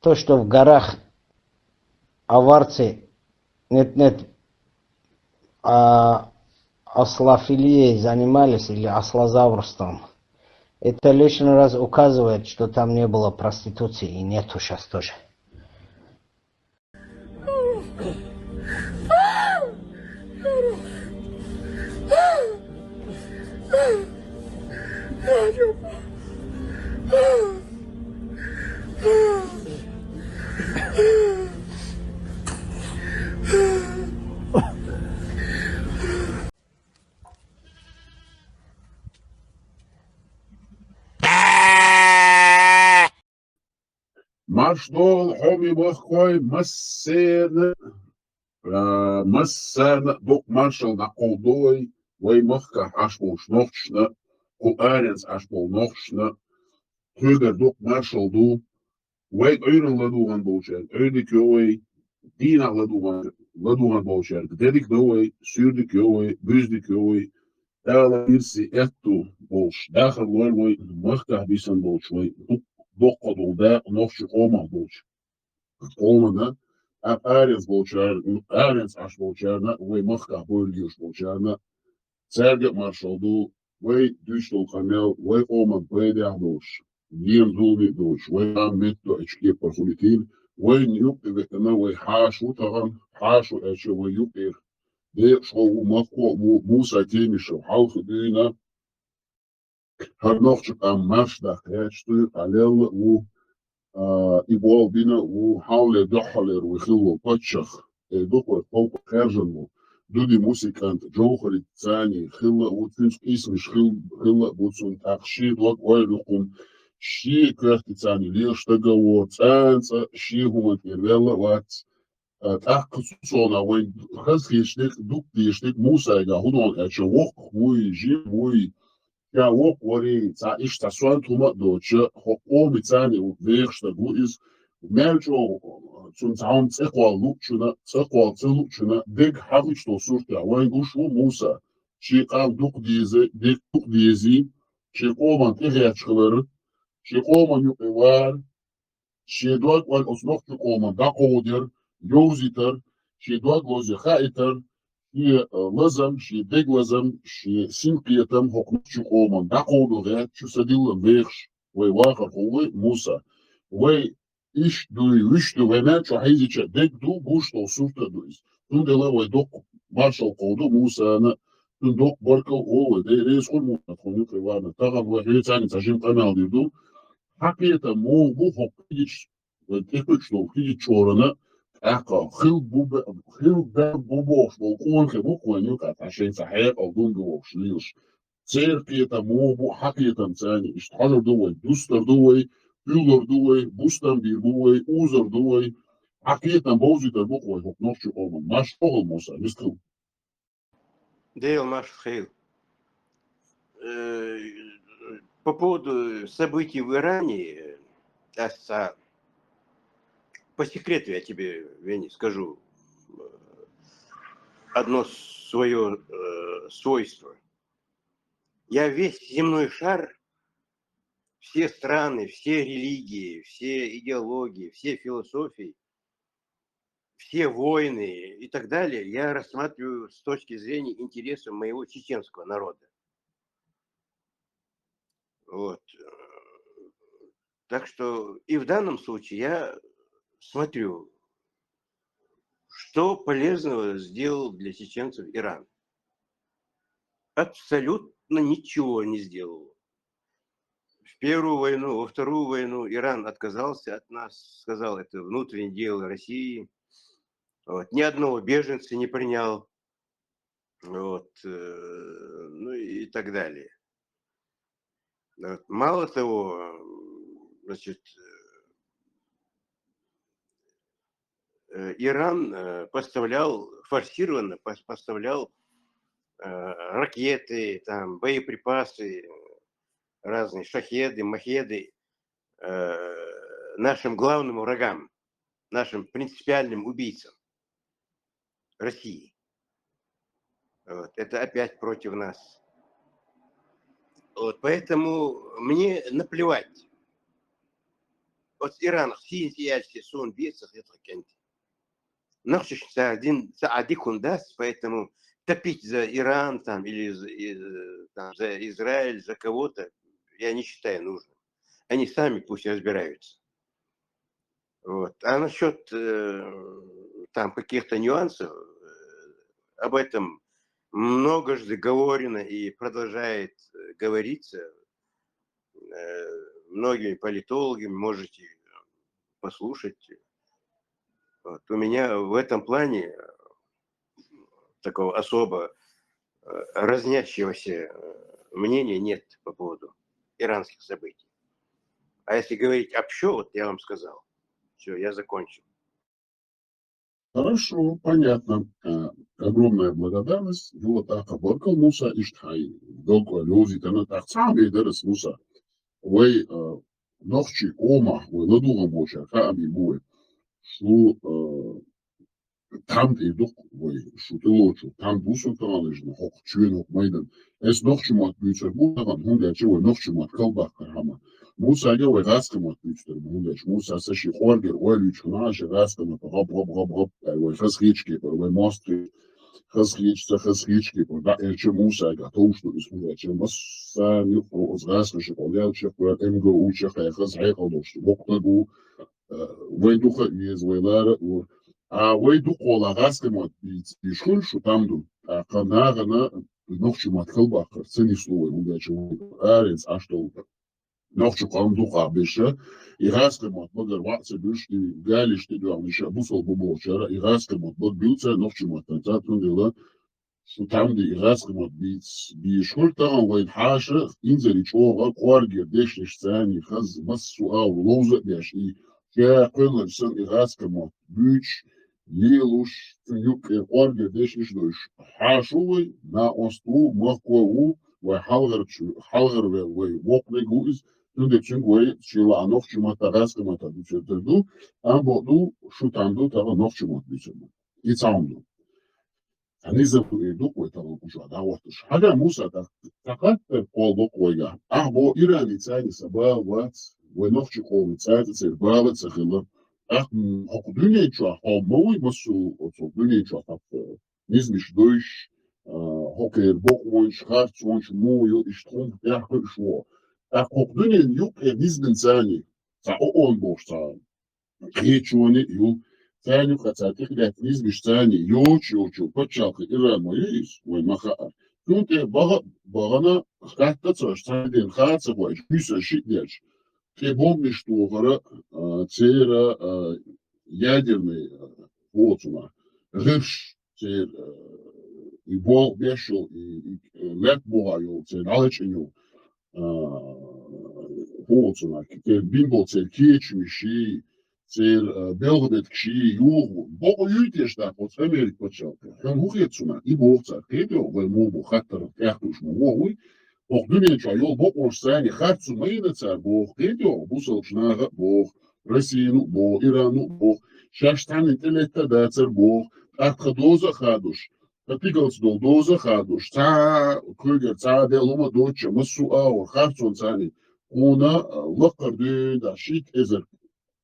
То, что в горах аварцы нет, ослофилией занимались или ослозаврством, это лишний раз указывает, что там не было проституции и нету сейчас тоже. Машдол хоми махкой массерна дук маршал на колдой вей махка ашбол шнохчна куаренс ашбол нохчна Krüger дук маршал ду вей ойрен ладуган болчер ойдик йой дина ладуган болчер дедик дой сүрдик йой бүздик йой Ela irsi ettu bolş daxil loy mахка bisan bolş vay дук kodulda nohçu olma bolş olmadı Arens bolçar, Arens aş bolçarna, ve mахka bölgüş bolçarna, Serge marşaldu, ve düştü kamel, ve olma beyde bolş. Diyem zulmi bolş, ve Ahmet do içki parfulitin, ve yuk evetena ve haşu tagan, haşu eşe ve yuk de şovu mахко bu Musa Temişov, halkı düğüne, her nohçuk am marşda kaçtı, alel bu إبوال بنا وحاول يدحلر ويخلو باتشخ دكوا فوق خارجنو دودي موسيقانت جوهر الثاني خلا وتنش اسمش خلا بوتسون تخشيد لك ويلكم شي كرت الثاني ليش تجاو تانسا شي هما كيرلا وات تأخذنا وين خذ يشتك دوك يشتك موسى يا هدون أشوق وي جي وي Ja, ook worry, za is ta soan tuma doce, ho o mitani u vechsta gu is, merjo zum zaum tseqwa luchuna, deg havich to surta, wen gushu musa, shi qal duk dize, deg duk dizi, shi qoman tighachkhalar, shi qoman yuqwar, shi dog wan osnoq qoman da qodir, yoziter, shi dog lozi khaiter, شي لازم شي ديج لازم شي سينقيتم حكم شي قومن دا قولو غير شو سديل بيخش وي واخر قوي موسى وي إيش دوي ويش دو وما شو حيزي شا ديج دو بوش تو سورتا دويس تون دلا وي دوق مارشال قودو موسى أنا تون دوق بركو هو دي ريس كل موسى تخوني قوانا تغب وحيد ثاني تجيب قنال ديردو حقيقة مو بو حق إيش وتيكوش لو كيجي تشورنا Ecco, heel boboos, wel gewoon geboek, en nu gaat als je het al doen boos, liefst. Zeer pieta mobo, hakietam zijn, is het harder doen, duster doen, puler doen, boostam bir doen, oezer doen, hakietam boziter boek, op nog je komen, maar toch moest er, wist je. Дейл Машхейл. По поводу событий в Иране, по секрету я тебе, Вени, скажу одно свое свойство. Я весь земной шар, все страны, все религии, все идеологии, все философии, все войны и так далее я рассматриваю с точки зрения интереса моего чеченского народа. Вот. Так что и в данном случае я смотрю, что полезного сделал для чеченцев Иран. Абсолютно ничего не сделал. В первую войну, во вторую войну Иран отказался от нас, сказал, это внутреннее дело России. Вот. Ни одного беженца не принял. Вот. Ну и так далее. Вот. Мало того, значит, Иран форсированно поставлял ракеты, там, боеприпасы, разные шахеды, махеды нашим главным врагам, нашим принципиальным убийцам России. Вот, это опять против нас. Вот, поэтому мне наплевать. Вот Иран, сиянти сон бесах это кенти. Нахчешь один даст, поэтому топить за Иран там или там, за Израиль, за кого-то, я не считаю нужным. Они сами пусть разбираются. Вот. А насчет там каких-то нюансов, об этом многожды говорено и продолжает говориться многими политологами, можете послушать. Вот. У меня в этом плане такого особо разнящегося мнения нет по поводу иранских событий. А если говорить общо, вот я вам сказал, все, я закончил. Хорошо, понятно. Огромная благодарность. Вот так оборкал Муса Иштхай. Долго люди там так сами дерес Муса. Вы ночи ома, вы надугам больше, хаби буе. Шу там идут, вы шуты лучше. Там бусун таналежно, хок чуенок майдан. Es ночи мат бюцер бутаган, хундячи вы ночи мат калбах кархама. Муса я вы раскамат бюцер, хундяч. Муса саши хоргер, ой лючнаши раскамат, гоп, вы хасхички, вы мосты. Хасхички, да, че Муса готов, что искать, чем вас сами разгашешь, полялчик, МГУ, чеха, хасхайкалдош, бокнагу, вейдуха из вейлара, а вейдух олагаскамат, бишхуль, что там ду, а канагана, ночью маткалбахар, цени слово, удачи, арец, а что ночью камдуха биша, и раскамат, багар ватса биш, и галиш, ты дуам, еще бусал бубочара, и раскамат, баг бился, ночью маткалбахар, дела, что там ди раскамат бишхуль, там вейд хаша, инзали чоға, қуаргер, дешнеш цани, хаз, массу ау, лоуза беш, и я понял, что иракскому бюч, лилуш, юг оргер, дешниш дойш. Хашувай на осту, махкоу, вай халгар вай вокнегу из, тунде чунгвай, чила анов чумата раскама та бючерду, а боду шутанду тава нов чумат бючерду. И цаунду. Они забыли этого уже, да, вот. Хага муса, так полбокойга. А бо ирани цайни саба, ват, войновчи холми цайни цербала, цахила. Ах, окудуне чуа, холмовый масу, окудуне чуа, так, низмиш дойш, хокер боквонч, харцвонч, мою, и штрум, яху, и шво. Так, окудуне юг, низмен цайни, за он бош, за речуане, юг, цайни, хотя ты глядь, низмиш цайни, йочу, почалка, иран моис, ой, махаар. Тут багана, хатта цош, цайден хатса, ой, мюса шитняч. Ты помнишь, что гора цера ядерный воцуна, рыш, цер и бол бешил, и лет богаю, цер алеченю, воцуна, цер бимбол, цер кечмиши, цер белгбет кши, югу, богу юйтеш так, вот Америк почалка, он ухецуна, и богца, кебел, ваймобу, хаттер, яхтуш, мовой, Бог думает, йол Бог может сани харцу мейнеца, Бог кедё, бусал шнага, Бог Россию, Бог Ирану, Бог шаштан интеллекта дацер, Бог атха доза хадуш, татигалс дол доза хадуш, ца кугер ца делума доча, массу аур харцу сани, она лакар да шит эзер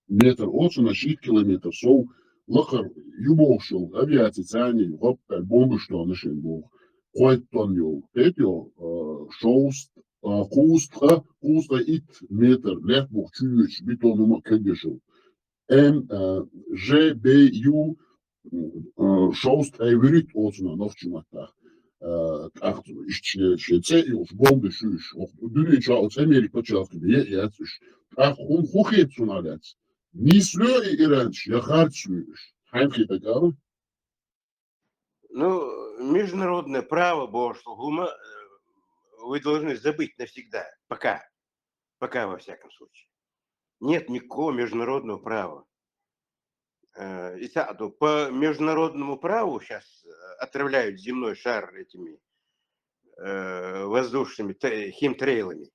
метр, отсу на шит километр, соу лакар юбошел, авиации цани, гоп бомбы что нашен Бог. Қойттан йол, шоуст, куста ит метр, лехбух чуюч, битонума кендешел. ЖБЮ шоуст эйверит отсуна новчумата. Так, шеце и уж бомбы шуш. Дюни чаут Америк почалки, я цуш. Так, хухет суналяц. Нислё и иранч, я харцуешь. Хайнхи такава. Ну, международное право, Бошлугума, вы должны забыть навсегда. Пока во всяком случае. Нет никакого международного права. По международному праву сейчас отравляют земной шар этими воздушными химтрейлами.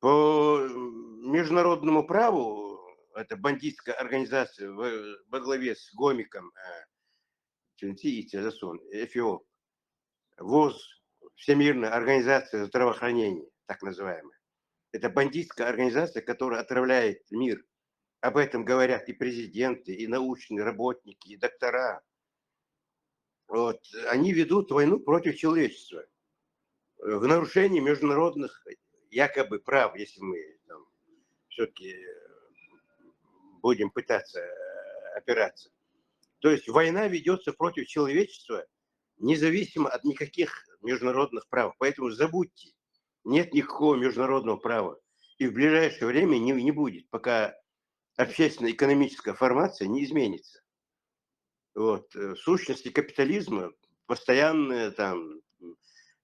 По международному праву, это бандитская организация во главе с Гомиком, ФИО, ВОЗ, Всемирная организация здравоохранения, так называемая. Это бандитская организация, которая отравляет мир. Об этом говорят и президенты, и научные работники, и доктора. Вот. Они ведут войну против человечества в нарушении международных якобы прав, если мы все-таки будем пытаться опираться. То есть война ведется против человечества, независимо от никаких международных прав. Поэтому забудьте, нет никакого международного права. И в ближайшее время не будет, пока общественно-экономическая формация не изменится. Вот. В сущности капитализма постоянная там,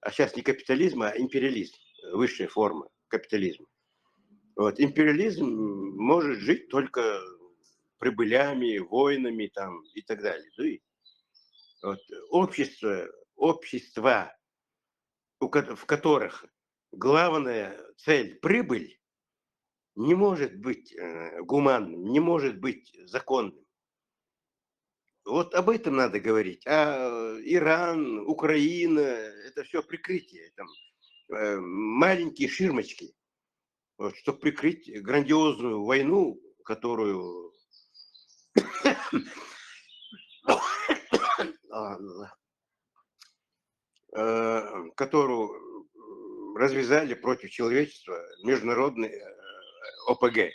а сейчас не капитализм, а империализм, высшая форма капитализма. Вот. Империализм может жить только прибылями, войнами там, и так далее. Вот. Общества, в которых главная цель прибыль, не может быть гуманным, не может быть законным. Вот об этом надо говорить. А Иран, Украина, это все прикрытие. Там, маленькие ширмочки, вот, чтобы прикрыть грандиозную войну, которую развязали против человечества международные ОПГ.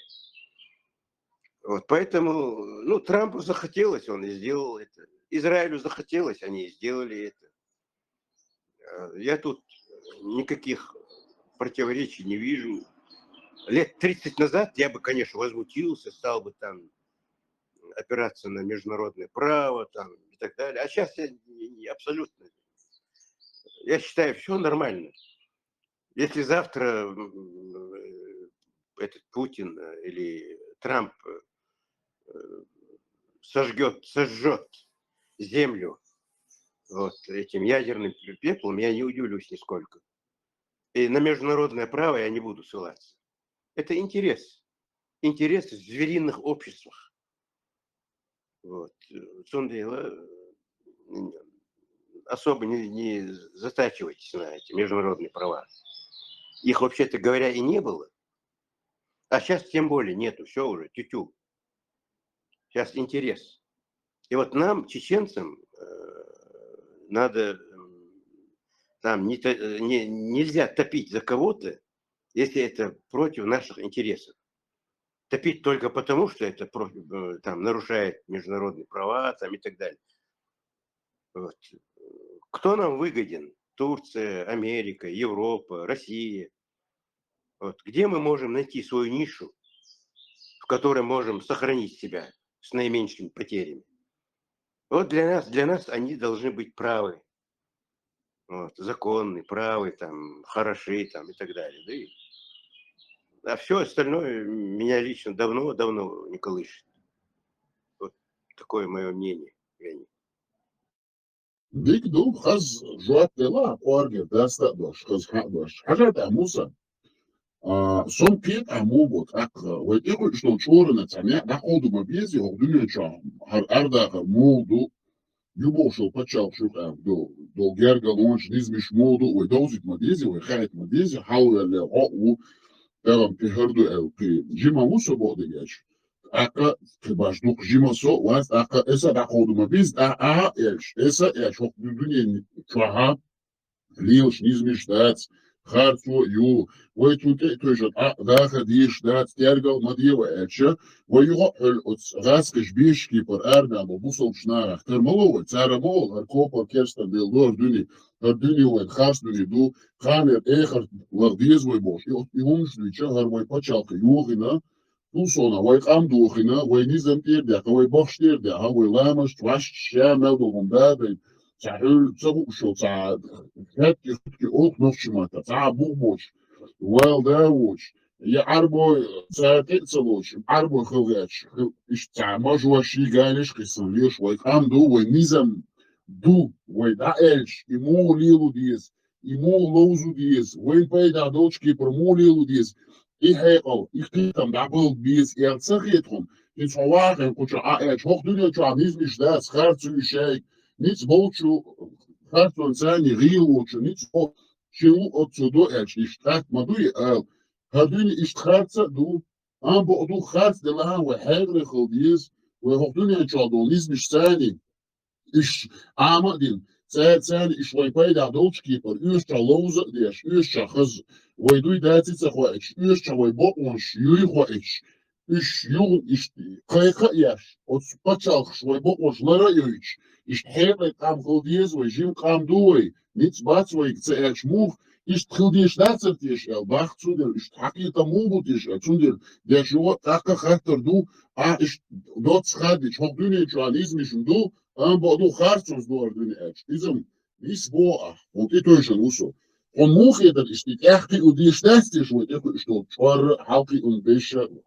Вот, поэтому, Трампу захотелось, он и сделал это. Израилю захотелось, они и сделали это. Я тут никаких противоречий не вижу. Лет 30 назад я бы, конечно, возмутился, стал бы там опираться на международное право там, и так далее. А сейчас я абсолютно... Я считаю, все нормально. Если завтра этот Путин или Трамп сожжет землю вот этим ядерным пеплом, я не удивлюсь нисколько. И на международное право я не буду ссылаться. Это интерес. Интерес в звериных обществах. Вот. Особо не затачивайтесь на эти международные права. Их, вообще-то говоря, и не было. А сейчас тем более нету. Все уже, тю-тю. Сейчас интерес. И вот нам, чеченцам, надо там нельзя топить за кого-то, если это против наших интересов. Топить только потому, что это там, нарушает международные права там, и так далее. Вот. Кто нам выгоден? Турция, Америка, Европа, Россия. Вот. Где мы можем найти свою нишу, в которой можем сохранить себя с наименьшими потерями? Вот для нас они должны быть правы. Вот. Законны, правы, там, хороши там, и так далее. А все остальное меня лично давно не колышет. Вот такое мое мнение, Леонид. Dik do khaz joat dela orge dasta dosh khaz hadosh. Hajat amusa. Son piet amobot ak wa iku shto chorna tsamya da odu mabezi ogdunu cha har arda modu yubo shol pachal shuk do gerga lonch dizmish modu wa dozit mabezi wa khayt mabezi hawla le o daram piherdu el pi jima muso bode geç. Aka başlık jimaso was aka esa da koduma biz a elş esa ya çok dünya çaha liyoş nizmiştat hartu yu ve tute tujat da hadiş dat tergal madiva elşe ve yuha el gaskış biş ki par erda bu solçna termalo tsaramol arkopa kersta del dor düni ve khas düni du khaner ekhar vagdiz ve boş yumuş düçe har ve paçalkı yuğina Tusona, way qamdukhina, way nizam tirda, way bokhsh tirda, way lamash twash shamel bombaden, tahul tsabu sho ta hat ki ok nochmata, ta buboch, well dawoch, ya arbo saatit saloch, arbo khogach, ish ta majwa shi ganish qislish, way qamdu, way nizam du, way daelch, imu lilu diz, imu lozu diz, way payda dochki per mu lilu diz, إيه إختام دعبل بيز إرتقيتهم نتواعد كوشا هوك دنيا جانيز مش ده خارج شيء نيت بوتشو خارج إنساني غيوتشو نيت بو شو أتصدو إشتراك مدوي هدوني إشتراك دو أنا بقدو خارج دلها وحير خلديز وهوك دنيا جانيز مش ثاني إش عامدين سان إش ويباي دا دوتش كيبر إيش تلوز ديش إيش شخص ويدوي داتي تخوائش إيش تخوي بقونش يوي خوائش إش يو إش قيقة ياش وتسبتشالخش ويبقونش لرا يويش إش تحيل قام خلديز ويجيم قام دوي نيتس باتس ويكتساش موف إش تخلديش داتسرتيش الباخ تسودر إش تحقيقة موبوتيش تسودر ديش هو تاقا خاطر دو إش دوتس خادش هوك دوني جواليزمش دو أنا بقدو خارجوز دور دون إيش إذا نيس بوعة وتيتوش الوسو وموخي در إشتكاحكي وديش داستيش وتيكو إشتو تشوار حالكي ونبيشة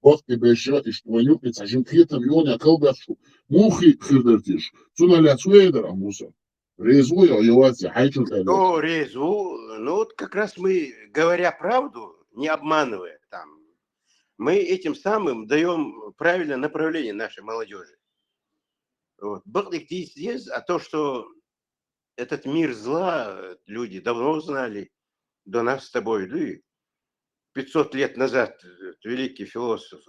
وقت بيشة إشتوانيو بتسعجين كيتا مليون يا كلبشو موخي خيردرتيش سونا لا سويدر أموسا ريزوي يواتي حيثو الألات Ну, резу, ну вот как раз мы, говоря правду, не обманывая там, мы этим самым даем правильное направление нашей молодежи. Вот. А то, что этот мир зла люди давно знали, до нас с тобой, ну и 500 лет назад великий философ,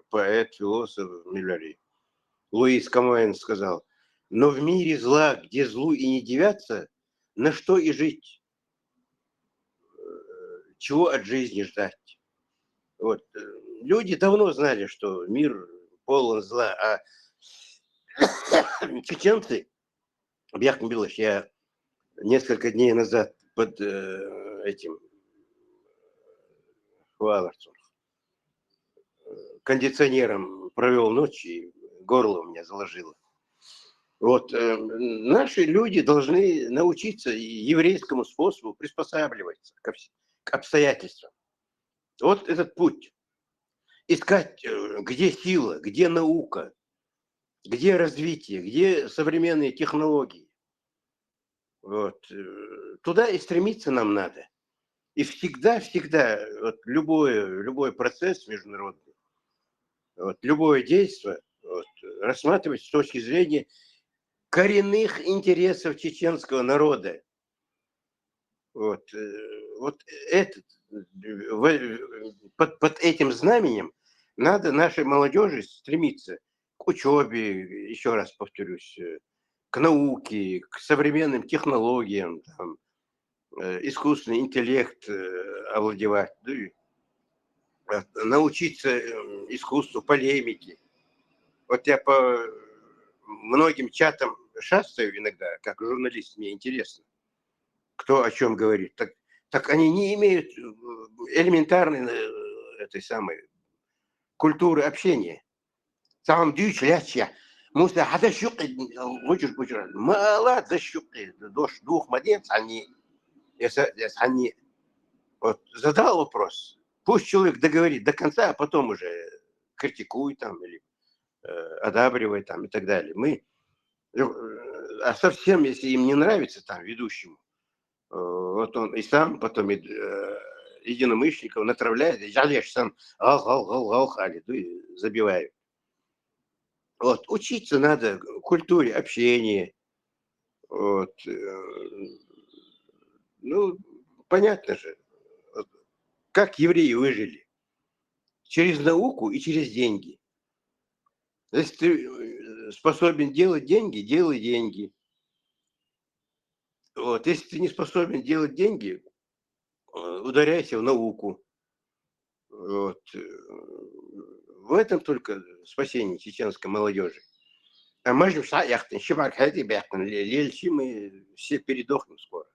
поэт, философ Милleri, Луис Камоэн сказал: но в мире зла, где злу и не девятся, на что и жить? Чего от жизни ждать? Вот. Люди давно знали, что мир полон зла, а чеченцы, Бяхм Билыш, я несколько дней назад под этим Хваларцем кондиционером провел ночь, и горло у меня заложило. Вот наши люди должны научиться еврейскому способу приспосабливаться к обстоятельствам. Вот этот путь. Искать, где сила, где наука, где развитие, где современные технологии. Вот. Туда и стремиться нам надо. И всегда вот любой процесс международный, вот, любое действие вот, рассматривать с точки зрения коренных интересов чеченского народа. Вот под этим знаменем надо нашей молодежи стремиться к учебе, еще раз повторюсь, к науке, к современным технологиям, там, искусственный интеллект овладевать, научиться искусству полемики. Вот я по многим чатам шастаю иногда, как журналист, мне интересно, кто о чем говорит. Так они не имеют элементарной этой самой культуры общения. Там дюч лячья. Муса хада щуки, вычер. Мала да щуки. Двух младенцев, они вот задал вопрос. Пусть человек договорит до конца, а потом уже критикует там или одабривает там и так далее. А совсем, если им не нравится там ведущему, вот он и сам потом единомышленников натравляет, и жалеешь сам, забивают. Вот, учиться надо культуре общения. Вот. Ну, понятно же, как евреи выжили. Через науку и через деньги. Если ты способен делать деньги, делай деньги. Вот. Если ты не способен делать деньги, ударяйся в науку. Вот. В этом только спасение чеченской молодежи. А мы же мы все передохнем скоро.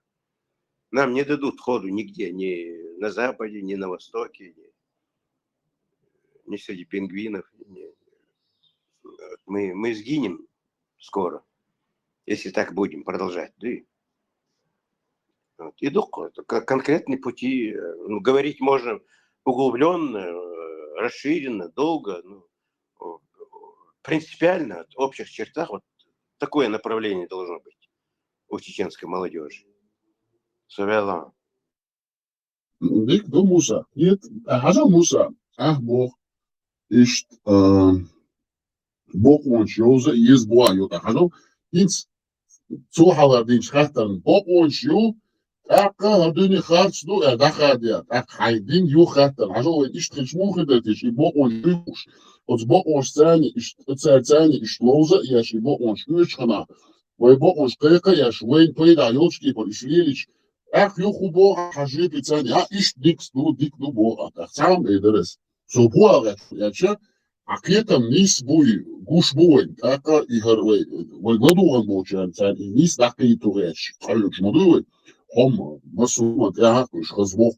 Нам не дадут ходу нигде, ни на Западе, ни на Востоке, ни среди пингвинов. Мы сгинем скоро, если так будем продолжать. Вот. Иду конкретные пути. Говорить можно углубленно, расширенно, долго. Принципиально, в общих чертах, вот такое направление должно быть у чеченской молодежи. Савелла. ديك دو موسى يت حاجة موسى بوخ إشت بوخ ونشوزة يزبوا يوتا حاجة ينس سوحة دين شختن بوخ ونشيو أقا هدوني خارج دو دخل ديات أق حيدين يو خاتن حاجة وين إشت خشمو خدتش يبوخ ونشيوش وتبوخ ونشتاني إشت تسالتاني إشت لوزة ياش يبوخ ونشيوش خنا ويبوخ ونشقيقة ياش وين بيدا يوشكي بالإشليليش أخ يخو بوغا حاجة بيتاني إيش ديك دو بوغا تخسام إدرس سو بوغا ياتشا عقيتم نيس بوي جوش بوين أقا إهروي والمدو غنبوشان تاني نيس دقيتو غيش خلوش مدوي هم مسؤول تاعك مش خزبوق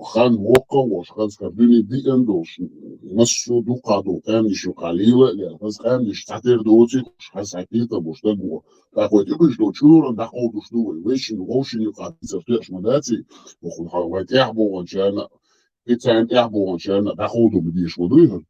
خان وقا وش خز كبيني دي اندوش مسو دو قادو تاني شو قليلة لأن خز خان مش تعتير دوتي مش خز حكيتا مش تقوى تاكو تبش دو تشورا داخل دوش دوي ويشن وغوشن يقعد تسرتيش مداتي وخل حوات يحبو وانشانا إتان يحبو وانشانا داخل دو بديش ودوها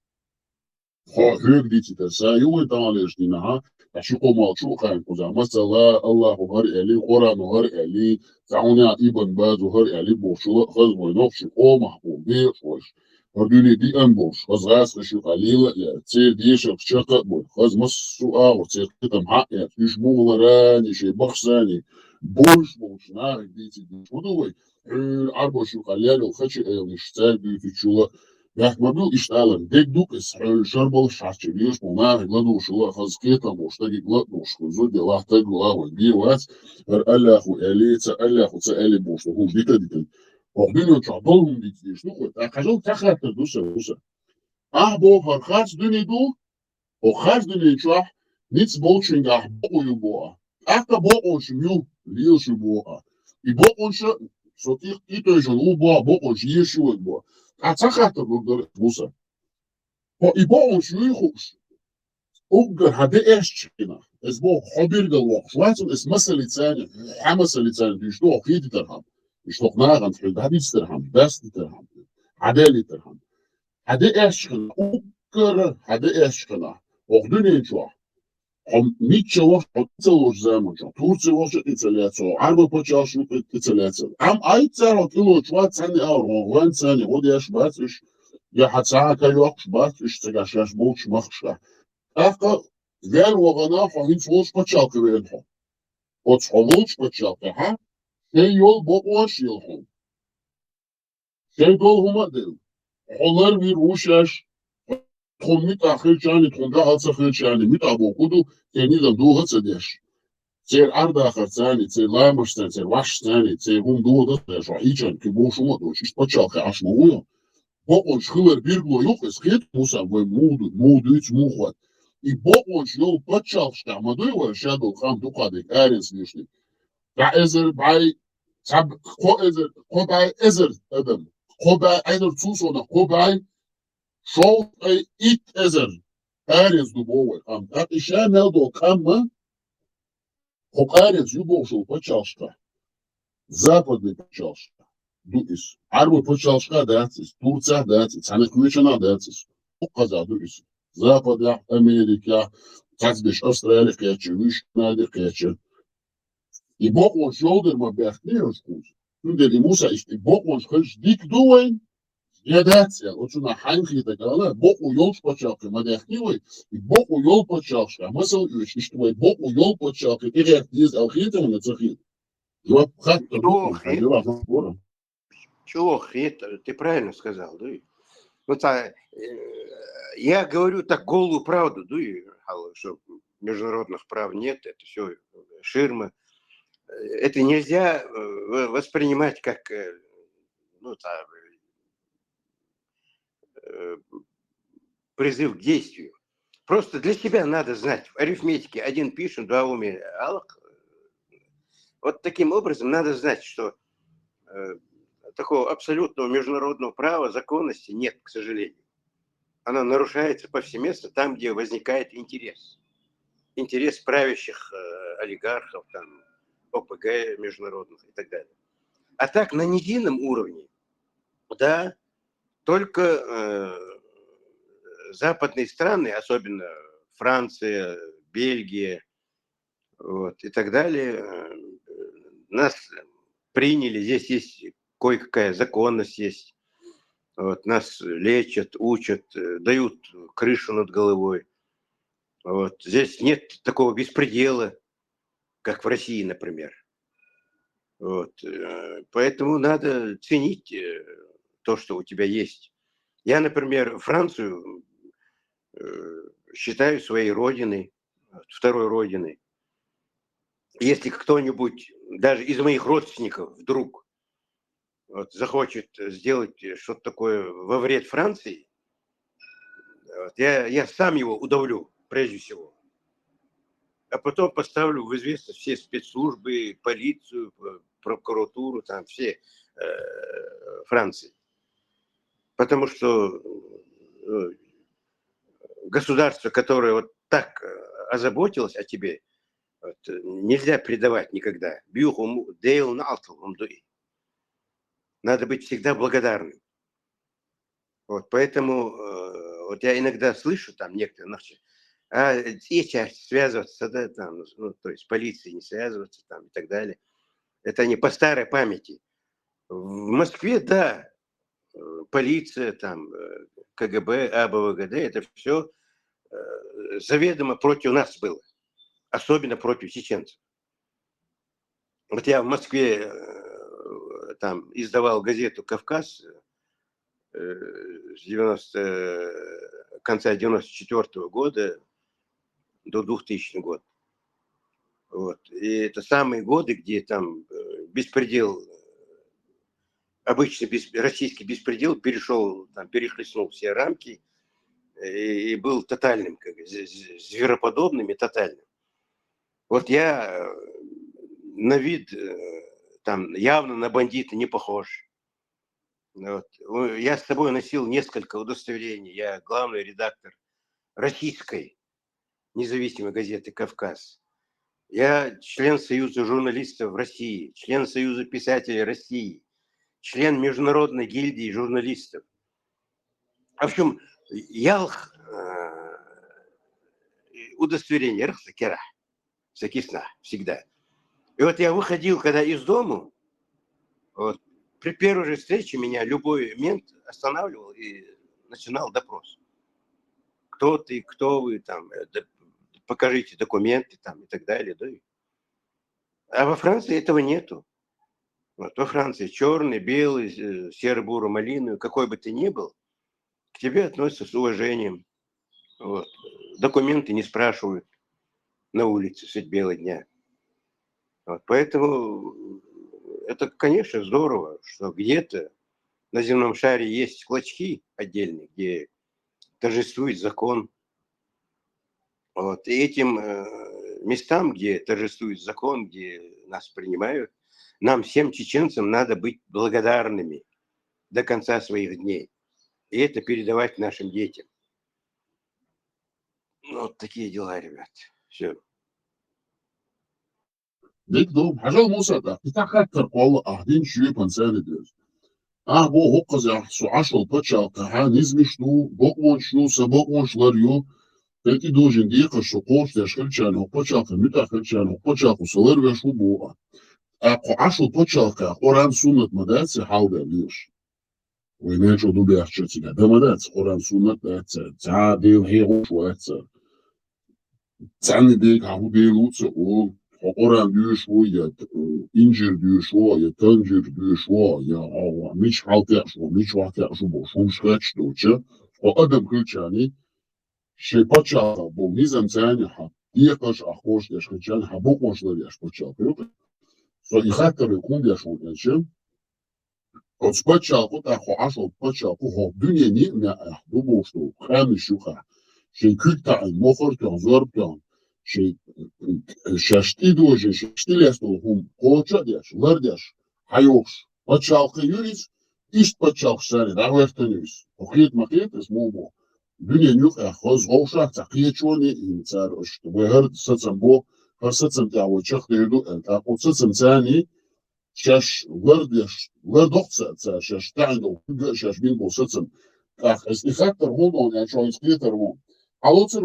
hög dit det så ju dåligt ni ha jag kommer att kan kuza masala Allah har eli Quran har eli tauna ibn baz har eli boshula khaz boynof shiko mahbub bi خوش هردوني دي انبوش خز غاس خشي قليلة يا تصير دي شقة بول خز مسوقة وتصير كتم حق يا فيش بول راني شي بخساني بوش نارك دي تديش ودوي عربو شو قليل وخشي مشتاق دي تشولا يحمدو اشتغلن ديك دوك شربل شارچليوش مونار غلدو شو خزكيتا مشتاق غلدو شو دي لاحتاج لا بي واس الله اخو اليتا الله اخو تسالي بوش هو ديك وقبلوا تعضلهم ديش نخوة أخذوا تخلت دوسة بو هرخاص دوني دو وخاص دوني شوح نيتس بوشنج بو يبوها أكا بوش ميو ليوش يبوها يبوش صوتيق إيتو يجلو بوش يشو يبوها أتخلت دوسة ويبوش يخوش أقدر هذا إيش كنا اسمه خبير جلوخ شواتن اسم مسألة ثانية مسألة ثانية يشتوه خيدي ترهم يشتوه ناغن في الحديث ترهم بس ترهم عدالة ترهم هذا إيش كنا أقدر هذا إيش كنا وخدوني شو هم ميتشا وقت تلوش زمان شو تورسي وقت تتلاتو عربة بتشاش تتلاتو أي ترى كيلو شوات ثاني وان ثاني ودي إيش باتش يا حتساعة كيوكش باتش تجاشاش بوش مخشة أفقا ver vagana fahim soğuş paçalkı verin. O çoğuluş paçalkı ha. Şey yol boğuş yıl hon. Şey dol huma değil. Onlar bir uşaş. Tonmit ahir çani tonda hatsa khir çani mit abo kudu teni da du hatsa deş. Ser arda ahir çani ser lamıştan ser vaş çani ser hum du da deş. Hiçan ki bu şuma doş iş paçalkı aşma uyo. Boğuş hılar bir glo yok eskiyet musa ve mudu hiç muhat. И Бог жил почал, что Мадуева шадул хам дукадик аренс лишний. Да эзер бай саб ко бай эзер адам. Ко бай эзер цусона ко бай шоу ит эзер аренс дубовый хам. Так иша мелдо камма ко аренс юбов жил почал, что западный почал, что дуис. Арбы почал, что дацис, Турция дацис, Санеквичана дацис. Указа дуис. Запад, Америка, Казбеш, Австралия, Кечи, Вишнадер, Кечи. И Бог он шолдер ма бяхнеешь куз. Toen de Musa is die Bok ons dik doen. Ja dat ja, wat zo'n heimgeit dat alle Bok o jol spatjak, maar dat niet. Die Bok o jol spatjak, maar zo is twee Bok o jol spatjak. Ik heb die al gegeten met zo giet. Ja, gaat dat. Чего хрень? Ты правильно сказал, да? Вот я говорю так голую правду, да, что международных прав нет, это все ширма. Это нельзя воспринимать как призыв к действию. Просто для себя надо знать. В арифметике 1 пишем, 2 умеем. Вот таким образом надо знать, что такого абсолютного международного права, законности нет, к сожалению. Она нарушается повсеместно там, где возникает интерес. Интерес правящих олигархов, там, ОПГ международных и так далее. А так, на низинном уровне, да, только западные страны, особенно Франция, Бельгия, вот, и так далее, нас приняли. Здесь есть кое-какая законность есть. Вот, нас лечат, учат, дают крышу над головой. Вот. Здесь нет такого беспредела, как в России, например. Вот. Поэтому надо ценить то, что у тебя есть. Я, например, Францию считаю своей родиной, второй родиной. Если кто-нибудь, даже из моих родственников, вдруг вот, захочет сделать что-то такое во вред Франции, вот, я сам его удавлю, прежде всего. А потом поставлю в известность все спецслужбы, полицию, прокуратуру, там все Франции. Потому что государство, которое вот так озаботилось о тебе, вот, нельзя предавать никогда. Надо быть всегда благодарным. Вот, поэтому вот я иногда слышу там некоторые, сейчас связываться, да, там, ну, то есть с полицией не связываться там и так далее. Это они по старой памяти. В Москве, да, полиция, там, КГБ, АБВГД, это все заведомо против нас было. Особенно против чеченцев. Вот я в Москве там издавал газету «Кавказ» с конца 94 года до 2000 года. Вот. И это самые годы, где там беспредел, обычный российский беспредел перехлестнул все рамки и был тотальным, звероподобным и тотальным. Вот я на вид там явно на бандита не похож. Вот. Я с собой носил несколько удостоверений. Я главный редактор российской независимой газеты «Кавказ». Я член Союза журналистов России, член Союза писателей России, член Международной гильдии журналистов. В общем, ялх удостоверение Рахсакера, Сакисна, всегда. И вот я выходил, когда из дому, вот, при первой же встрече меня любой мент останавливал и начинал допрос. Кто ты, кто вы, там, покажите документы там, и так далее. Да? А во Франции этого нету. Вот, во Франции черный, белый, серо-буро-малиновый, какой бы ты ни был, к тебе относятся с уважением. Вот. Документы не спрашивают на улице средь бела дня. Вот, поэтому это, конечно, здорово, что где-то на земном шаре есть клочки отдельные, где торжествует закон. Вот. И этим местам, где торжествует закон, где нас принимают, нам, всем чеченцам, надо быть благодарными до конца своих дней. И это передавать нашим детям. Ну, вот такие дела, ребят. Все. Dikdom, haja Musa kita khatar qol ahdin shuy pansani diyoruz. Bu hoqqaza su ashol pacha ha nizmishnu bokmonshnu sabokmonshlar yo peki dojin diqa shu qosh dashkilchan hoqqacha mutakhilchan hoqqacha usalar ve shu bu. Qo ashol pacha ka Quran sunnat madat halda lish. ويناجو دو بيحشتي ده مدات قران سنة تا دي هيرو شوات تاني دي كهو بيروت او قران دي شو يا انجيل دي شو يا تنجيل دي شو يا او مش حالتي شو مش وقت شو بو شو شكاش دوچه او ادم كلچاني شي باتشا بو ميزم تاني ح يقش اخوش داش كلچان حبو قوشلر ياش باتشا سو يخاطر يكون داش وچه От спочатку та хорошо спочатку дунєні не думав, що храни шуха. Ще кюта мохортон зорптон. Ще шти дуже, ще лесно гум кочадеш, лардеш. Хайош. Спочатку юріс, і спочатку шари, да вертонюсь. Охит махит з мову. Дунєнюх хоз гошах, та клічоні, і цар, що вигар сацам бо, сацам та очах дирду, та от сацам цані, شاش وردش وردوخت شاش تعندو شاش بين بوسطن استخاطر هون يعني شو يسكيتر هون علوتر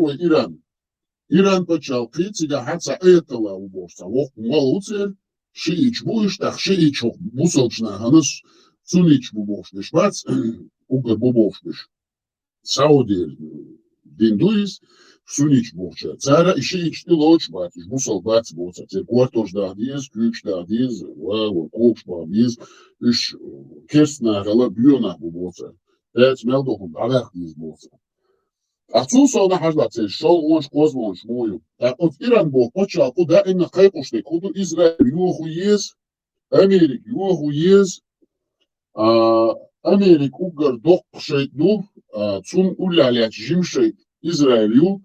إيران بتشالقي تيجا حتى أيتلا وبوسطا وق مالوتر شيء يجبوش تخ شيء يجوك بوسطنا هنس Sunic bu boşmuş. Bats, ugar bu boşmuş. Saudi dinduiz, Sunic boşa. Cara işi içti loç batış. Bu soldat boşa. Ter kuartoş dağdıyız, küç dağdıyız, koç bağdıyız. İş kersna gala büyona bu boşa. Evet, meldokum, alaktıyız boşa. Atsun sonra hajlatır, şol onş kozmonş moyu. Ot İran bu koça ku da en kaykoşte kudu İsrail yuhuyiz, Amerik yuhuyiz, Amerik ugar dok şeydu, tsun ullalet jimşey İsrailyu,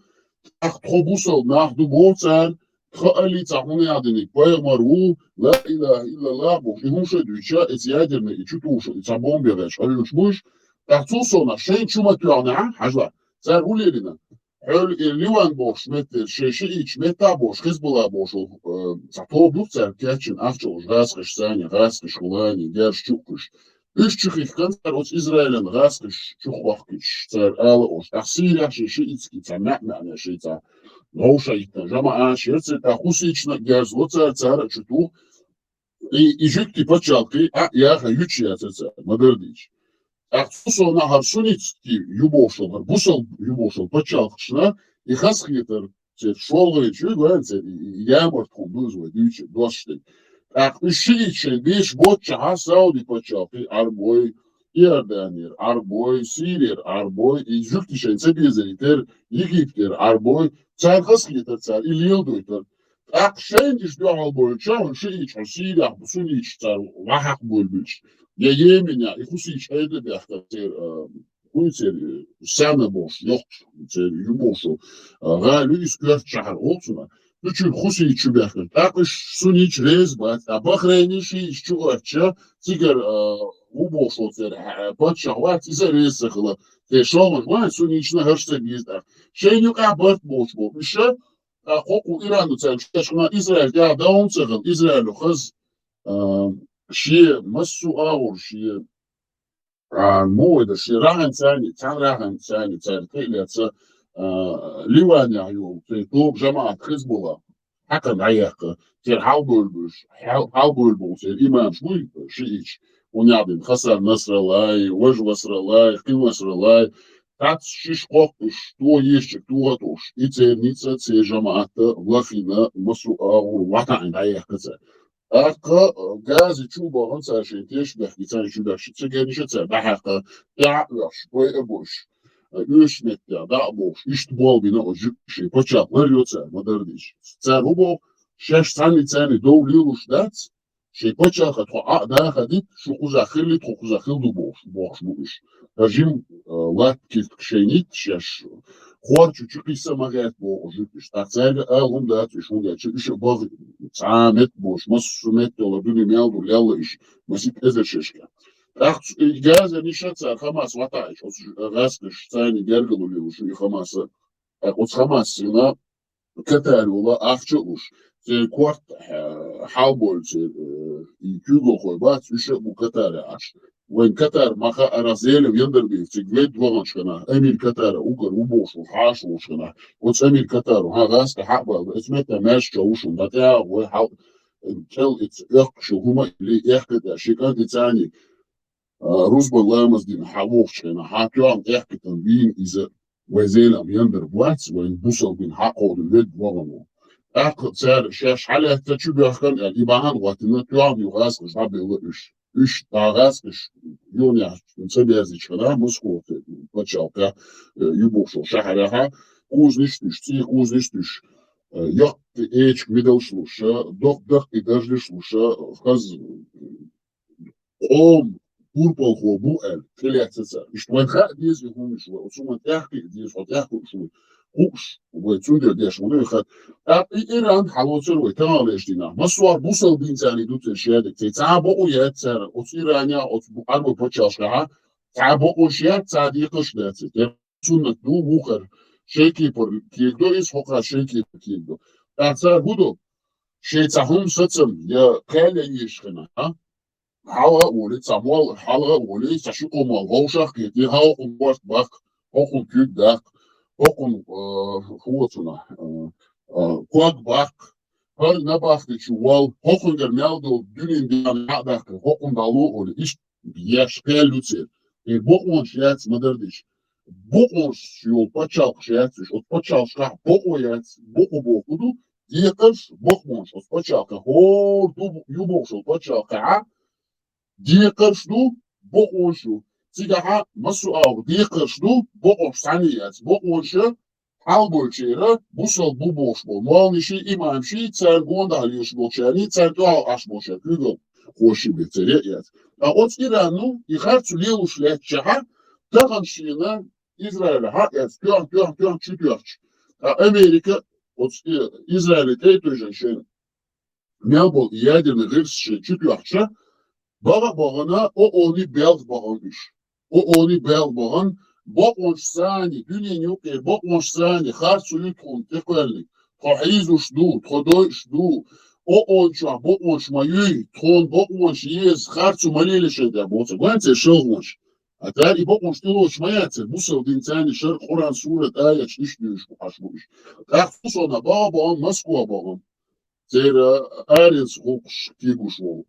aktobusal nahdu boğaçar, Kali tahunu yadınik, bayamaru, la ilahe illallah, bu ihunşe düçe, etiyadırne içi tuşu, içe bombereç, alıyormuş. Atsun sonra şeyin çumatüana hajlat. Sen ulerine. Öyle livan boş metre şeşi iç meta boş Hizbullah boş zato bu cerkeçin afçol gaskış sani gaskış kulani gerş çukuş. Üç çıkış kanser os İsrail'in gaskış çuk vaktiş cer al os Suriya şeşi içki temel şeşi Ровша итна, жама ашерце, а хусична герзлоца цара чуту, и жюкти почалки, а яха ючия цеца, мадердич. А sonra harsunicki yubошол, busol yubошол почалкшна, и хасхитер, цер шолгы чугуэн, цер ямор тхундуз ве дюче, доште. А ишичен биш ботча хасауди почалки, арбой, Iordanir, arboj, Sirir, arboj, i jüktişen sebiyezeriter, Egipter, arboj, цар хасхитер, цар, и лилдуйтер. Akşendiş bir alboj, çağın şey iç, Siriya, Suniç, цар, vahak bölbüç. Ya Yemen'e, ikusiç, evde de aktar, Kuyser, sana boş, yok, yuboşu, galiba iskört çağır olsun. Üçün xusi içi bekler. Akış Suniç rezbat, Bahreyni şey işçi orça, sigar uboş olsa, patşah var, ise rez sıkılı. Şolmuş, var, Suniç'ine hırçta bizler. Şey yok, abart boş bu. İşte, koku İran'da çarşına İsrail, ya da on sıkıl, İsrail'ı kız, şey, masu ağır, şey, مويدا شي راهن ثاني كان راهن ثاني تركيلة ليوانيا يو في طوب جماعة حزب الله حكم عياق تير حاول بوش تير إمام شوي شيء ونعدم خسر نصر الله وجه نصر الله قيم نصر الله تات شيش قوقش تو يشك تو غطوش إتير نيتسا تير جماعة وخينا مسوء وطعن عياق كتير Arka gazi çubuğun sarşıntiş bekliyen şudaşı çegenişe bahaka dağlaş boy boş. Üç metre dağ boş. İşte bol bina o şey paçaklar yoksa moderniş. Sen bu şeş tane doğruluş dat şey paçaka to da hadit şu uzaklı to uzaklı boş bu iş. Rejim lat şeynit şeş Хуар чуть-чуть самогает бо уже штацага алгум да тушунга чуш бог цамет бош масумет дола дуни мелду лялла иш масит эзершешка ах газа нишаца хамас ватаиш ос газкыш цайни гергулули уш и хамаса ос хамасына катарула ахчы уш Цер кварт халбол цер и кюго хойбац уше бу катара аш وين كتر ما رازيل ويندر بي تجلد وغنشنا امير كتر اوغر وبوش وحاش وشنا وتس امير كتر وها غاس حقبه اسمته ماش جوش ومتاع وحاول تل اتس شو هما اللي يحكي شيكان ثاني روز باللامز دين حووشنا حاكيان يحكي تنبين اذا وزيل يندر بواتس وين بوصل بين حقه ولد وغنو اخر سعر شاش حاله تشبه كان الابان وقتنا تيام يغاس جاب يلش Üç dağız yolya sebezi çıkana Moskova paçalka yuboşo şehraha kuzniş düştü kuzniş düş yok eç vidal şluşa dok idajli şluşa kaz om purpol bu el keletsetse işte ben ha diye yumuş ve otuman tahki diye tahki şu Uş ve tünder diye şunu yok. İran halosur ve tanalıştığına. Masvar bu sal bin tane dutun şeyde. Tabu o yer tsar. O İran'a o bu arba poçaşka. Tabu o şey tsadi kışlatı. Sünnet du buhar. Şeyki por kildo is hoka şeyki kildo. Tsar budu. Şey tahum satsım ya kale yişkina. Hala uli tamal hala uli taşı komal. Hoşak ki ha o bak o kük dak. Okun huotuna quad bak her ne baktı şu wal hokun gelmedi dünin diyan hadak hokun dalu ol iş Yaşkaya lütfen. Bok onç yats madardış. Bok onç yol paçalk yatsış. Ot paçalka bok o yats. Bok o bokudu. Diyekers bok onç. Ot paçalka. Hor du yubok ot paçalka. Diyekers du bok onçu. Sigaha masu av. Diyekers du bok onç sani yats. Bok onçu. Halbuçera bu sal bu boş bol. Mualnişi imamşi tser gonda halıyorş boşani tser doğal aş boşa. Gügül. Hoşi betere yat. A от Ирану и харцу леву шлять чаха, таганшина Израиля ха яц пён чутёрч. А Америка от Израиля той женщин мял был ядерный гырсши чутёрча, бага багана o oni bel baganmış. O oni bel bagan bak onçsani dünyanın yok ki bak onçsani harçu yutun tekellik. Tahiz uçdu, todoşdu. O onça, bu onçmayı, ton, bu onç yez, harçu maliyleşede bolsa. Gönse şılmış. Atar i bu onç dil onçmayatı. Bu sıl dinçani şer Kur'an suret ayet işliyormuş bu haşmuş. Akfu sona baba Moskva bağım. Zira Aryans hukuş kiguş ol.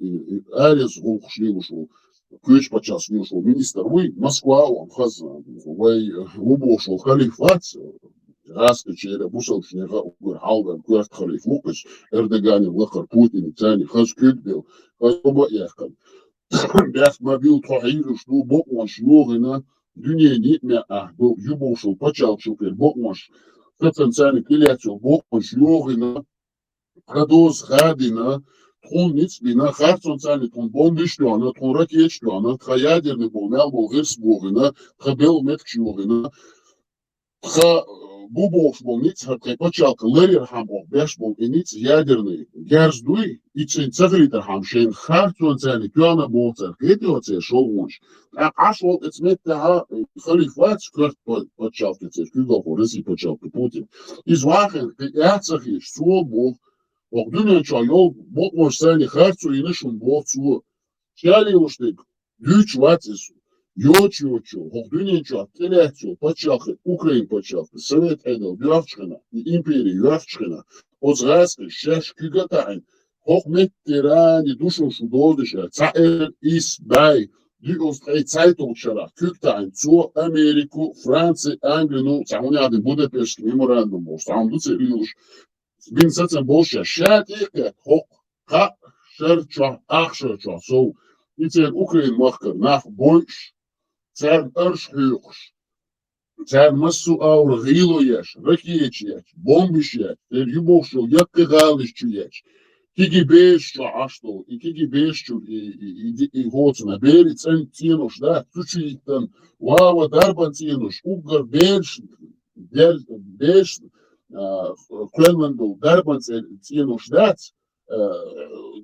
Aryans hukuş kiguş ol. Köç paças kiguş ol. Minister uy Moskva ol. Haz vay uboş ol. Halifat. Раска чейра бусал шнега угур халган куарт халиф мукаш Эрдоган влахар Путин тани хаз кюдбил хаз оба яхкан бяс мобил тохиру шну бокмаш ногына дүние нитме бу юбошул пачалчул кер бокмаш тацанцани килячул бокмаш ногына продоз гадина тун ницбина харцонцани тун бондиштуана тун ракетштуана тхаядерный бомел болгырс богына тхабел меткшугына bu bolnic paçalka lerir ham beş bol inic ядерный gerzdui için цаглитер ham şen hartonsani kwana bolsa getioce şolmuş. Aşol etmette ha halifat kurt paçalka kügo horisi paçalka Putin. İzvahen yatsakhiş su bol ogdunun çayol bolmoş sani hartsu inişun bol su. Çali uçtik. Güç vatis Йочу, Гогдуничу, Телячу, Пачахи, Украин Пачахи, Совет Эдел, Юавчхина, Империя Юавчхина, Озгаски, Шеш Кюгатайн, Хохмет Тирани, Душу Шудодыша, Цаэр Ис Бай, Ди Острей Цайтолчара, Кюктайн, Цо Америку, Франции, Англию, ну, Цаунядин Будапештский меморандум, Саунduце Рилуш, Бинсацен Боша, Шатике, Хок, Ха, Шерча, Ахшерча, so, Итер Украин Махкар, Нах Бойш, Царь Аршхюхш, царь Массу Аура, Гилояш, Ракечияч, Бомбишяч, Царь Юбовшил, Яккагалищуяч, Кигибешчу Аштол, и Кигибешчу, и Гоцина, Бери Центинуш, да, Цучитан, Вава Дарбантинуш, Угар Беш, Беш, Кленвандул, Дарбантинуш, да,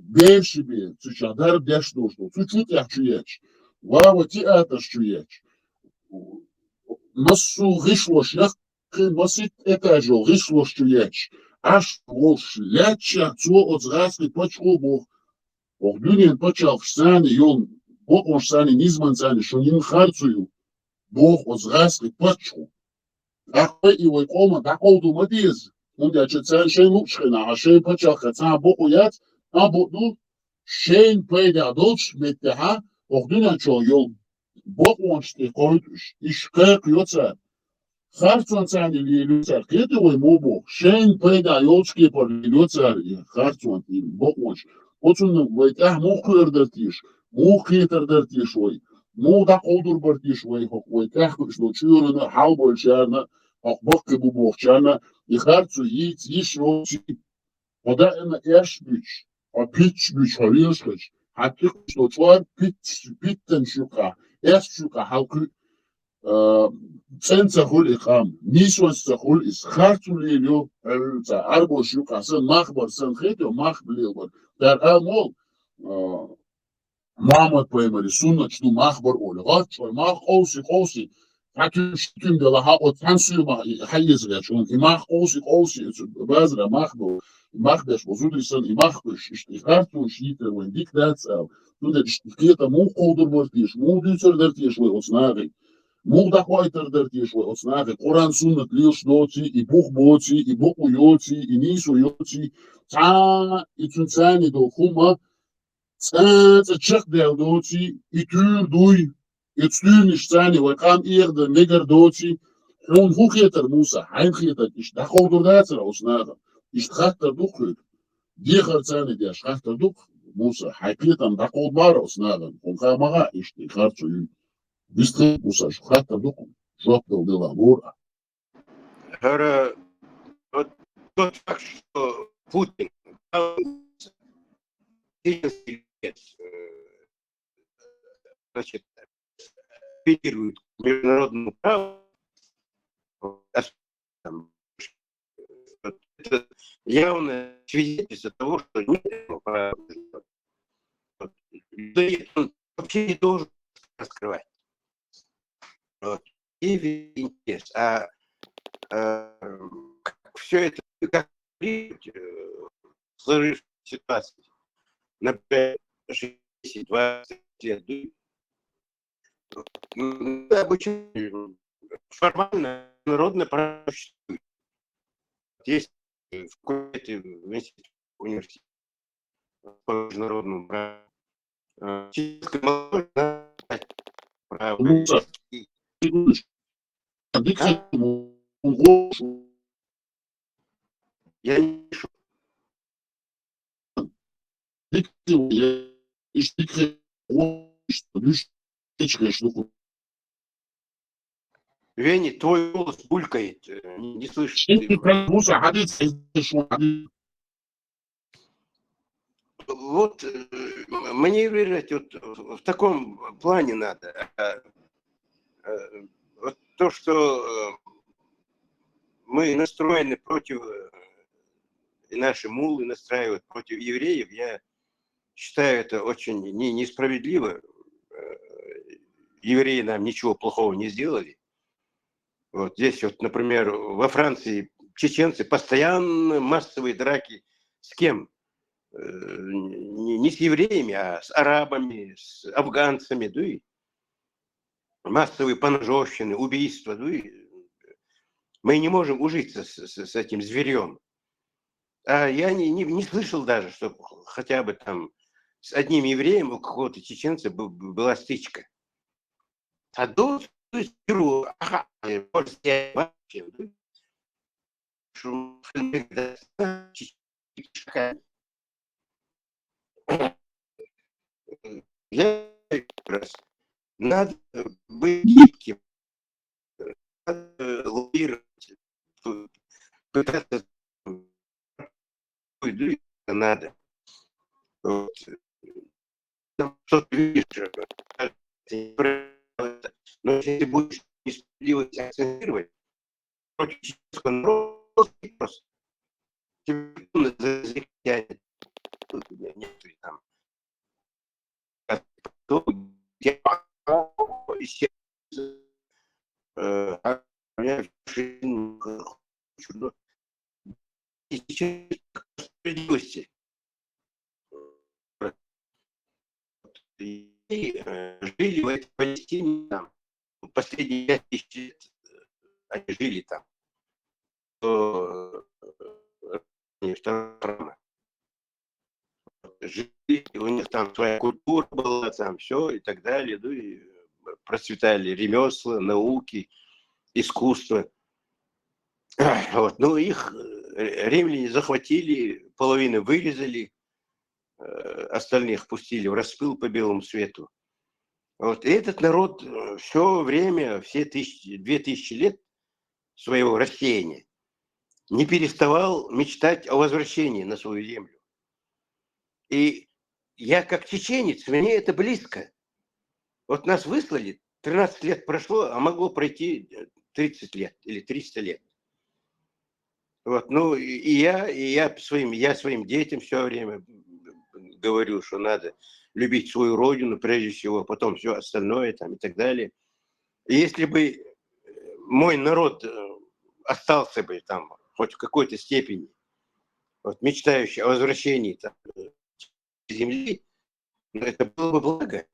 Бешиби, Цуча, Дарбдешнуш, Цучутяхчуяч, Вава театрщуяч. Массу гишлош, яхкы масит этажо, гишлошчуяч. Аш волш ляча, цо отзгаски пачко бог. Огдунен пачал сани, йон, бог мош сани, низман сани, шонин харцую. Бог отзгаски пачко. Ахпе и войкома, так олду мадиз. Он дяча цан шейн лупшхина, а шейн пачал хацан бог уят, а боду шейн пейда долч меттеха, Огдунан чо йол бок ончте койтуш ишкак йоца харцонцан или люцар кетовой мобо шен пейда йолчки пор люцар харцон и бок онч отун вайтах мохердертиш мохетerdертиш ой мода колдурбертиш ой хок вайтах что чурна халболчарна ак бокке бу бокчарна и харцу yiğit yişoçi oda ena erşbüç a piçbüç harıyorsç Hakkı var bitten şuka, es şuka halkı sen zahul ikam, niswan zahul is hartulio, arbo şuka sen mahbar sen khito mahbliyor. Der amol Muhammed Peygamberi sünnet şu mahbar ol. Gatçoy mah olsi. Hakkı ştüm de la ha o tansiyo hayız geçon. İmah olsi bazıra mahbar. Machbeš pozudrisan I machbeš ich hartu shiter when dik that's out du der stieta mu koldur vortish mu düser dertish we osnage mu da hoiter dertish we osnage Kur'an sünnet liyosh doci I buch boci I buch uyoci I nisu yoci ta I tsunsani do kuma Це чек доці, і тур дуй, і stuur nicht zijn, we gaan eerder nigger doci. Gewoon hoogheter moesten, heimgeter, is dat gewoon door dat er als nader. Is gaat er toch goed. Die gaat zijn, die gaat er toch moesten, hij kleedt dan dat gewoon maar als nader. Gewoon ga maar, is die gaat zo u. Wist je, moesten, gaat er toch. Job wil de labor. Говорю, вот тот факт, что Путин значит, апеллирует к международному праву, там, это явное свидетельство того, что нет этого права. Он вообще не должен раскрывать. Вот. И интерес. Все это как сложившаяся ситуация на 10-20 лет. Обучение формально народное право существует. Есть в какой-то университете по международному праву. Чешская молодежь знает право. Я не пишу. Вени, твой голос булькает, не слышишь. Вот маневрировать вот в таком плане надо. Вот то, что мы настроены против, и наши муллы настраивают против евреев, я считаю это очень несправедливо. Евреи нам ничего плохого не сделали. Вот здесь вот, например, во Франции чеченцы постоянно массовые драки с кем? Не с евреями, а с арабами, с афганцами, да и массовые поножовщины, убийства, да и мы не можем ужиться с этим зверем. А я не слышал даже, что хотя бы там с одним евреем у какого-то чеченца была стычка. А до надо быть гибким, надо лоббировать, пытаться надо. Вот. Что ты видишь, но если ты будешь несправедливость акцентировать против чеченского народа, просто тянет. Некоторые там справедливости. И жили в этой Палестине там последние 5000 лет, они жили там. Жили, у них там своя культура была, там все и так далее, ну и процветали ремесла, науки, искусство. Вот. Ну, их римляне захватили, половину вырезали, остальных пустили в распыл по белому свету. Вот. И этот народ все время, все 2000 лет своего рассеяния не переставал мечтать о возвращении на свою землю. И я как чеченец, мне это близко. Вот нас выслали, 13 лет прошло, а могло пройти 30 лет или 300 лет. Вот, ну, я своим детям все время говорю, что надо любить свою родину прежде всего, потом все остальное там и так далее. И если бы мой народ остался бы там хоть в какой-то степени, вот, мечтающий о возвращении там, земли, ну, это было бы благо.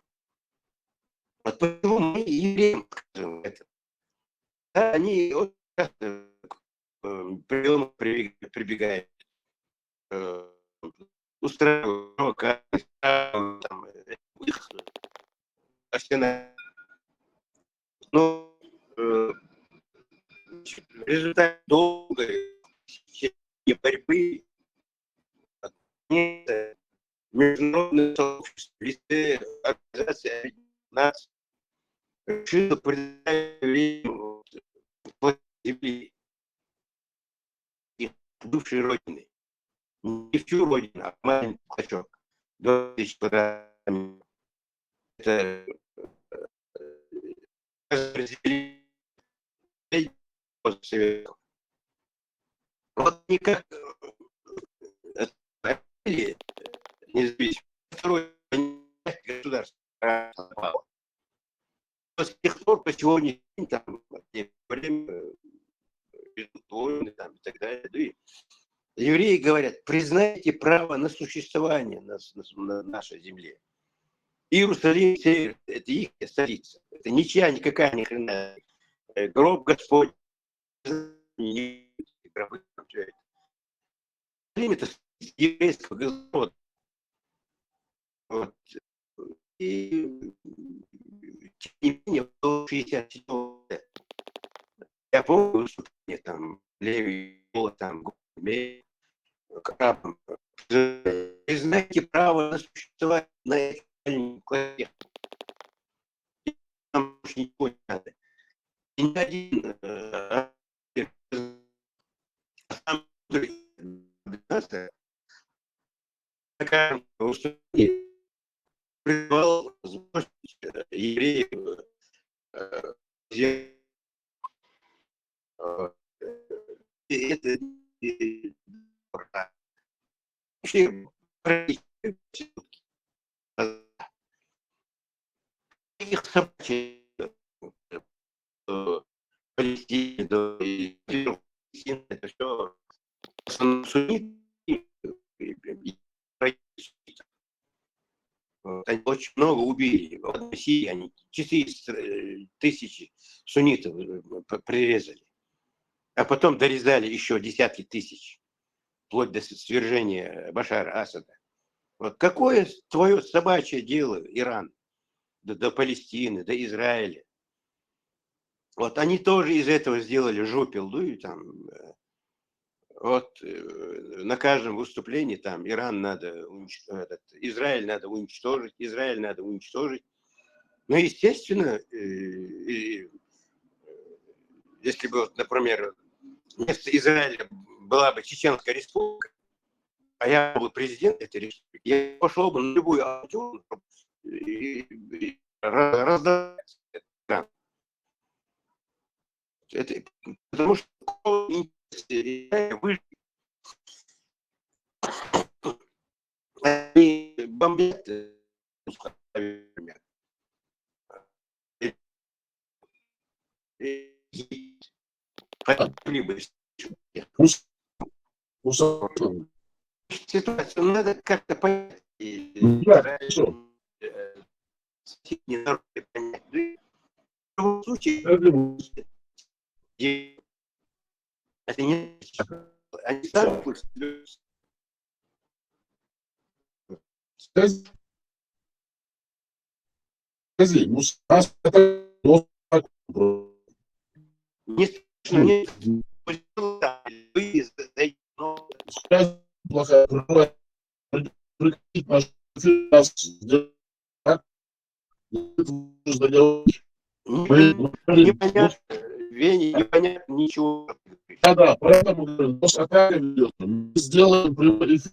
Вот почему мы евреям скажем это? Да, они очень часто к приему прибегают. устраивают там, их арсенал. Но в результате долгой борьбы международное сообщество, лице Организации Объединенных Наций решило предоставить земли их бывшей родины. Не всю родину, а маленький клочок. 20 квадратов. Это разделение советов. Вот никак независимо. Второе государство. С тех пор по сегодняшний день там время ведут войны там, и так далее. И евреи говорят, признайте право на существование на нашей земле. Иерусалим, это их столица. Это ничья, никакая ни хрена. Гроб Господь. Это еврейского государства. Вот. И тем не менее, в 67 лет, я помню выступление там Леви, там Крабом. Признайте право на существование на этих клаве. Нам уж ничего не надо. И ни один такая выступление призвал евреев это их собачьи Палестине, это все они очень много убили. В России они 400 тысяч суннитов прирезали. А потом дорезали еще десятки тысяч. Вплоть до свержения Башара Асада. Вот какое твое собачье дело, Иран, до Палестины, до Израиля? Вот они тоже из этого сделали жопилду, и там вот на каждом выступлении там Иран надо уничтожить, Израиль надо уничтожить. Но, естественно, если бы, вот, например, вместо Израиля была бы Чеченская республика, а я был президент этой республики, я пошел бы на любую авантюру и раздать это, потому что они бомбят ситуацию надо как-то понять. В любом случае, это не они сами пусть. Скажи, Не страшно, не плохая природа, прекратить наш непонятно, Вене непонятно ничего. Да, поэтому атака идет. Мы сделаем прямой эфир,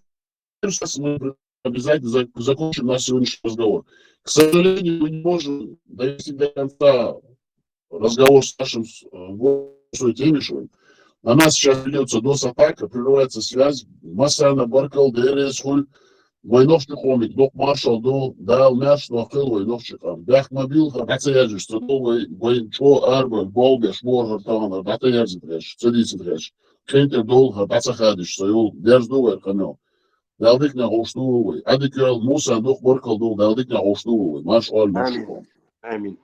сейчас мы обязательно закончим наш сегодняшний разговор. К сожалению, мы не можем довести до конца разговор с нашим Темишевым. На нас сейчас ведется DOS-атака, прерывается связь. Масана Баркал, ДРС-Хуль, Войновчик Хомик, Док Маршал, Дал Мяш, Нохил, Войновчикам. Бях мобил, Хабацаяджи, Стратовый, Военчо, Арба, Болга, Шмор, Хартавана, Батаярзи Треш, Цадицы Треш. Кентер Дол, Хабацахадиш, Союл, Дерздувер, Хамел. Далдик на Хоштувый. Адикел, Муса, Док Баркал, Далдик на Хоштувый. Маш Оль, Аминь. Аминь.